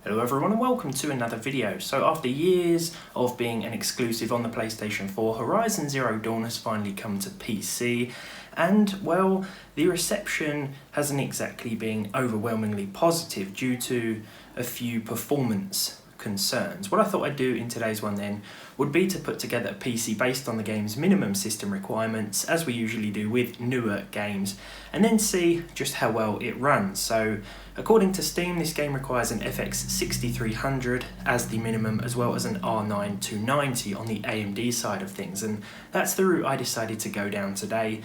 Hello everyone and welcome to another video. So after years of being an exclusive on the PlayStation 4, Horizon Zero Dawn has finally come to PC and well, the reception hasn't exactly been overwhelmingly positive due to a few performance concerns. What I thought I'd do in today's one then would be to put together a PC based on the game's minimum system requirements, as we usually do with newer games, and then see just how well it runs. So according to Steam, this game requires an FX 6300 as the minimum, as well as an R9 290 on the AMD side of things, and that's the route I decided to go down today,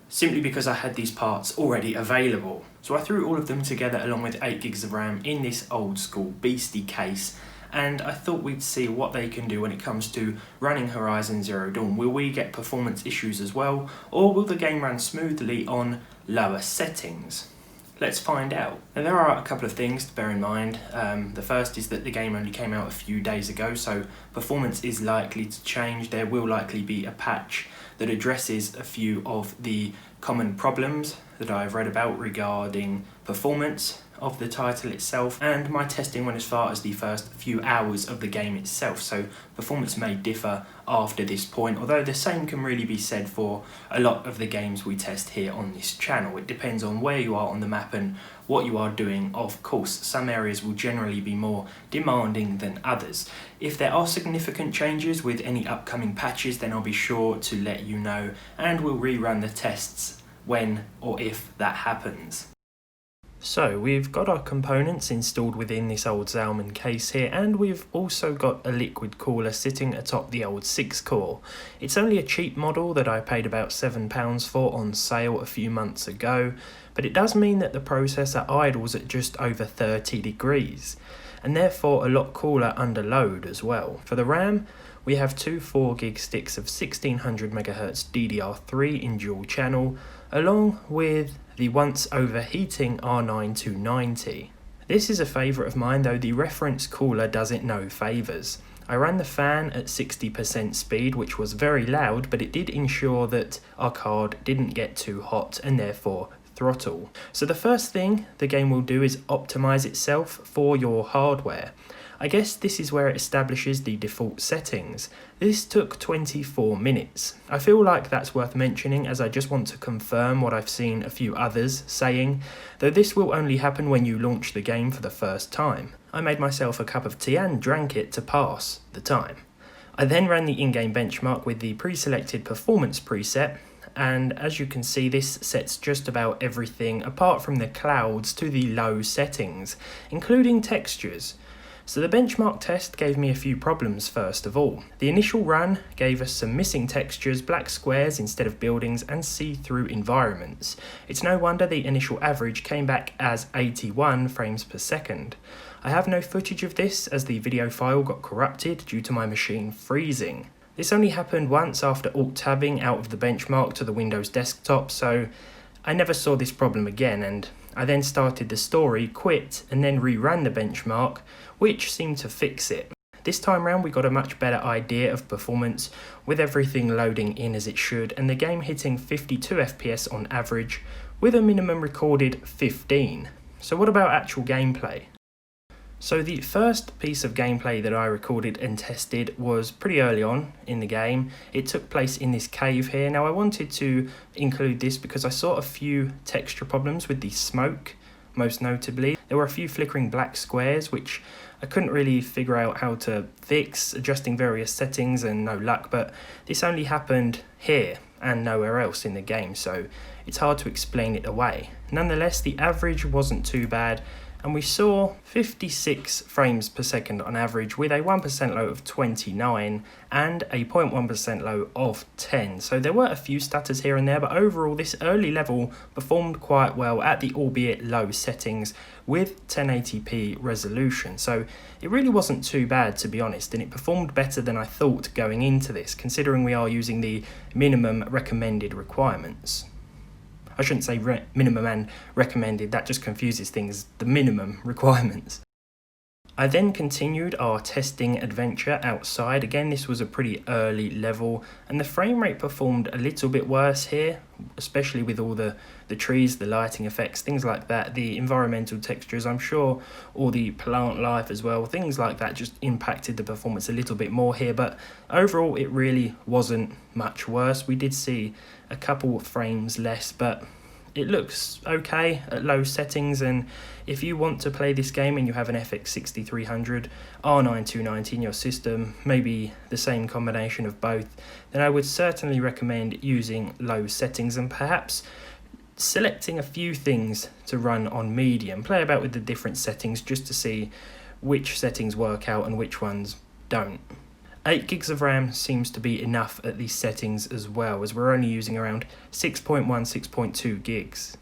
simply because I had these parts already available. So I threw all of them together along with 8 gigs of RAM in this old school beastie case, and I thought we'd see what they can do when it comes to running Horizon Zero Dawn. Will we get performance issues as well, or will the game run smoothly on lower settings? Let's find out. Now there are a couple of things to bear in mind. The first is that the game only came out a few days ago, so performance is likely to change. There will likely be a patch that addresses a few of the common problems that I've read about regarding performance of the title itself, and my testing went as far as the first few hours of the game itself, so performance may differ after this point, although the same can really be said for a lot of the games we test here on this channel. It depends on where you are on the map and what you are doing, of course. Some areas will generally be more demanding than others. If there are significant changes with any upcoming patches, then I'll be sure to let you know, and we'll rerun the tests when or if that happens. So we've got our components installed within this old Zalman case here, and we've also got a liquid cooler sitting atop the old 6-core. It's only a cheap model that I paid about £7 for on sale a few months ago, but it does mean that the processor idles at just over 30 degrees, and therefore a lot cooler under load as well. For the RAM, we have two 4GB sticks of 1600 MHz DDR3 in dual channel, along with the once overheating R9 290. This is a favourite of mine, though the reference cooler does it no favours. I ran the fan at 60% speed, which was very loud, but it did ensure that our card didn't get too hot and therefore throttle. So the first thing the game will do is optimise itself for your hardware. I guess this is where it establishes the default settings. This took 24 minutes. I feel like that's worth mentioning, as I just want to confirm what I've seen a few others saying, though this will only happen when you launch the game for the first time. I made myself a cup of tea and drank it to pass the time. I then ran the in-game benchmark with the pre-selected performance preset, and as you can see, this sets just about everything apart from the clouds to the low settings, including textures. So the benchmark test gave me a few problems first of all. The initial run gave us some missing textures, black squares instead of buildings, and see-through environments. It's no wonder the initial average came back as 81 frames per second. I have no footage of this as the video file got corrupted due to my machine freezing. This only happened once after alt-tabbing out of the benchmark to the Windows desktop, so I never saw this problem again, and I then started the story, quit, and then reran the benchmark, which seemed to fix it. This time round we got a much better idea of performance, with everything loading in as it should, and the game hitting 52 FPS on average, with a minimum recorded 15. So what about actual gameplay? So the first piece of gameplay that I recorded and tested was pretty early on in the game. It took place in this cave here. Now I wanted to include this because I saw a few texture problems with the smoke, most notably. There were a few flickering black squares which I couldn't really figure out how to fix, adjusting various settings and no luck, but this only happened here and nowhere else in the game, so it's hard to explain it away. Nonetheless, the average wasn't too bad, and we saw 56 frames per second on average, with a 1% low of 29 and a 0.1% low of 10. So there were a few stutters here and there, but overall this early level performed quite well at the albeit low settings with 1080p resolution. So it really wasn't too bad, to be honest, and it performed better than I thought going into this, considering we are using the minimum recommended requirements. I shouldn't say minimum and recommended, that just confuses things, the minimum requirements. I then continued our testing adventure outside. Again, this was a pretty early level, and the frame rate performed a little bit worse here, especially with all the trees, the lighting effects, things like that, the environmental textures, I'm sure, all the plant life as well, things like that just impacted the performance a little bit more here, but overall it really wasn't much worse. We did see a couple frames less, but it looks okay at low settings, and if you want to play this game and you have an FX 6300, R9 290 in your system, maybe the same combination of both, then I would certainly recommend using low settings and perhaps selecting a few things to run on medium. Play about with the different settings just to see which settings work out and which ones don't. 8 gigs of RAM seems to be enough at these settings as well, as we're only using around 6.1, 6.2 gigs.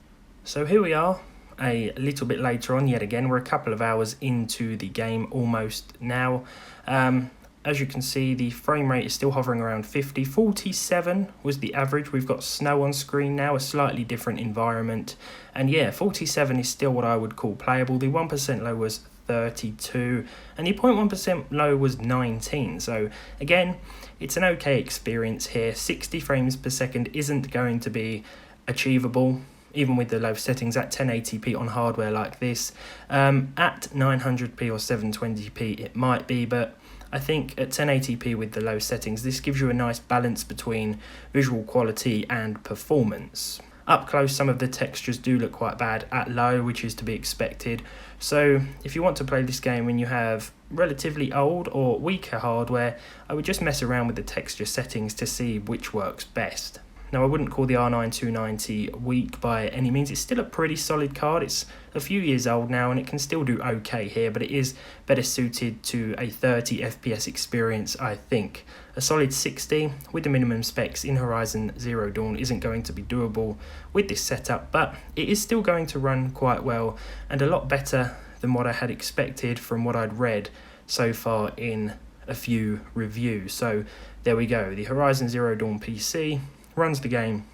So here we are, a little bit later on yet again. We're a couple of hours into the game almost now. As you can see, the frame rate is still hovering around 50. 47 was the average. We've got snow on screen now, a slightly different environment. And yeah, 47 is still what I would call playable. The 1% low was 32 and the 0.1% low was 19. So again, it's an okay experience here. 60 frames per second isn't going to be achievable even with the low settings at 1080p on hardware like this. At 900p or 720p it might be, but I think at 1080p with the low settings this gives you a nice balance between visual quality and performance. Up close, some of the textures do look quite bad at low, which is to be expected. So if you want to play this game when you have relatively old or weaker hardware, I would just mess around with the texture settings to see which works best. Now, I wouldn't call the R9 290 weak by any means. It's still a pretty solid card. It's a few years old now and it can still do okay here, but it is better suited to a 30 FPS experience, I think. A solid 60 with the minimum specs in Horizon Zero Dawn isn't going to be doable with this setup, but it is still going to run quite well and a lot better than what I had expected from what I'd read so far in a few reviews. So there we go. The Horizon Zero Dawn PC runs the game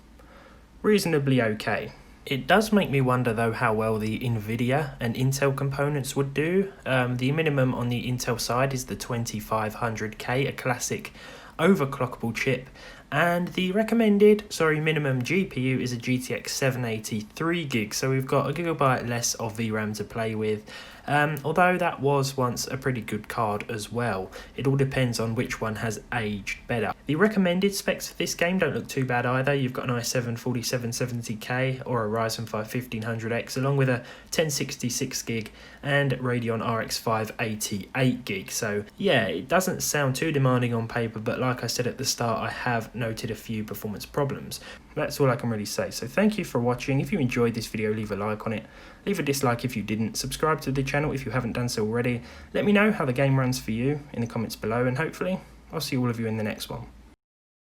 reasonably okay. It does make me wonder though how well the Nvidia and Intel components would do. The minimum on the Intel side is the 2500K, a classic overclockable chip, and the recommended minimum GPU is a GTX 780 3GB, so we've got a gigabyte less of VRAM to play with. Although that was once a pretty good card as well. It all depends on which one has aged better. The recommended specs for this game don't look too bad either. You've got an i7 4770K or a Ryzen 5 1500X along with a 1066GB and Radeon RX 580 8GB. So yeah, it doesn't sound too demanding on paper, but like I said at the start, I have noted a few performance problems. That's all I can really say. So thank you for watching. If you enjoyed this video, leave a like on it. Leave a dislike if you didn't. Subscribe to the channel if you haven't done so already. Let me know how the game runs for you in the comments below, and hopefully I'll see all of you in the next one.